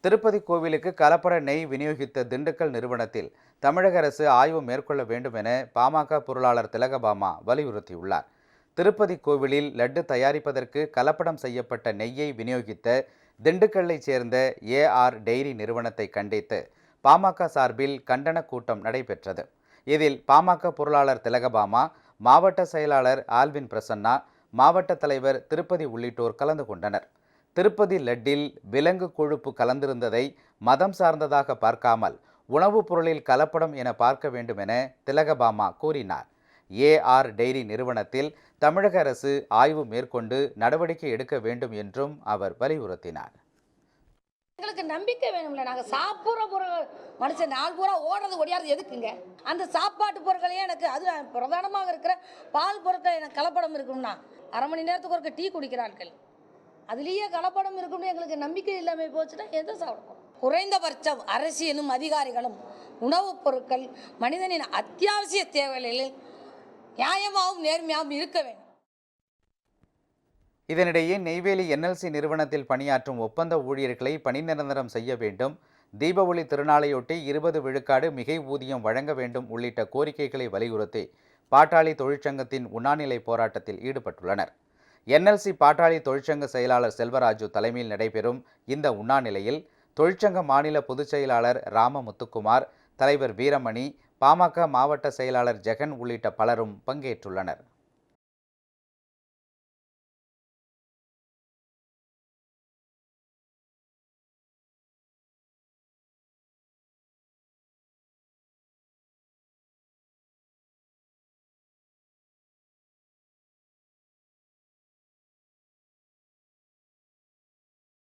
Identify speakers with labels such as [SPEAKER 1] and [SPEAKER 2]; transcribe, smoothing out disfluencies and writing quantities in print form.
[SPEAKER 1] திருப்பதி கோவிலுக்கு கலப்பட நெய் விநியோகித்த திண்டுக்கல் நிறுவனத்தில் தமிழக அரசு ஆய்வு மேற்கொள்ள வேண்டும் என பாமக பொருளாளர் திலகபாமா வலியுறுத்தியுள்ளார். திருப்பதி கோவிலில் லட்டு தயாரிப்பதற்கு கலப்படம் செய்யப்பட்ட நெய்யை விநியோகித்த திண்டுக்கல்லைச் சேர்ந்த ஏஆர் டெய்ரி நிறுவனத்தை கண்டித்து பாமக சார்பில் கண்டன கூட்டம் நடைபெற்றது. இதில் பாமக பொருளாளர் திலகபாமா, மாவட்ட செயலாளர் ஆல்வின் பிரசன்னா, மாவட்ட தலைவர் திருப்பதி உள்ளிட்டோர் கலந்து கொண்டனர். திருப்பதி லட்டில் விலங்கு கொழுப்பு கலந்திருந்ததை மதம் சார்ந்ததாக பார்க்காமல் உணவுப் பொருளில் கலப்படம் என பார்க்க வேண்டும் என திலகபாமா கூறினார். ஏஆர் டெய்ரி நிறுவனத்தில் தமிழக அரசு ஆய்வு மேற்கொண்டு நடவடிக்கை எடுக்க வேண்டும் என்றும் அவர் வலியுறுத்தினார்.
[SPEAKER 2] எங்களுக்கு நம்பிக்கை வேணும்ல, நாங்கள் சாப்பிட்ற பொருள் மனுஷன் நாள் பூரா ஓடுறது ஒடியாது எதுக்குங்க? அந்த சாப்பாட்டு பொருட்களையே எனக்கு அது பிரதானமாக இருக்கிற பால் பொருட்கள் எனக்கு கலப்படம் இருக்கும்னா அரை மணி நேரத்துக்கு ஒரு டீ குடிக்கிறார்கள், அதுலேயே கலப்படம் இருக்கும்னு எங்களுக்கு நம்பிக்கை இல்லாமல் போச்சுன்னா எதை சாப்பிடுவோம்? குறைந்தபட்சம் அரசியலும் அதிகாரிகளும் உணவுப் பொருட்கள் மனிதனின் அத்தியாவசிய தேவைகளில் நியாயமாகவும் நேர்மையாகவும் இருக்க வேண்டும்.
[SPEAKER 1] இதனிடையே நெய்வேலி என்எல்சி நிறுவனத்தில் பணியாற்றும் ஒப்பந்த ஊழியர்களை பணி நிரந்தரம் செய்ய வேண்டும், தீபாவளி திருநாளையொட்டி 20 விழுக்காடு மிகை ஊதியம் வழங்க வேண்டும் உள்ளிட்ட கோரிக்கைகளை வலியுறுத்தி பாட்டாளி தொழிற்சங்கத்தின் உண்ணாநிலை போராட்டத்தில் ஈடுபட்டுள்ளனர். என்எல்சி பாட்டாளி தொழிற்சங்க செயலாளர் செல்வராஜு தலைமையில் நடைபெறும் இந்த உண்ணாநிலையில் தொழிற்சங்க மாநில பொதுச் செயலாளர் ராமமுத்துக்குமார், தலைவர் வீரமணி, பாமக மாவட்ட செயலாளர் ஜெகன் உள்ளிட்ட பலரும் பங்கேற்றுள்ளனர்.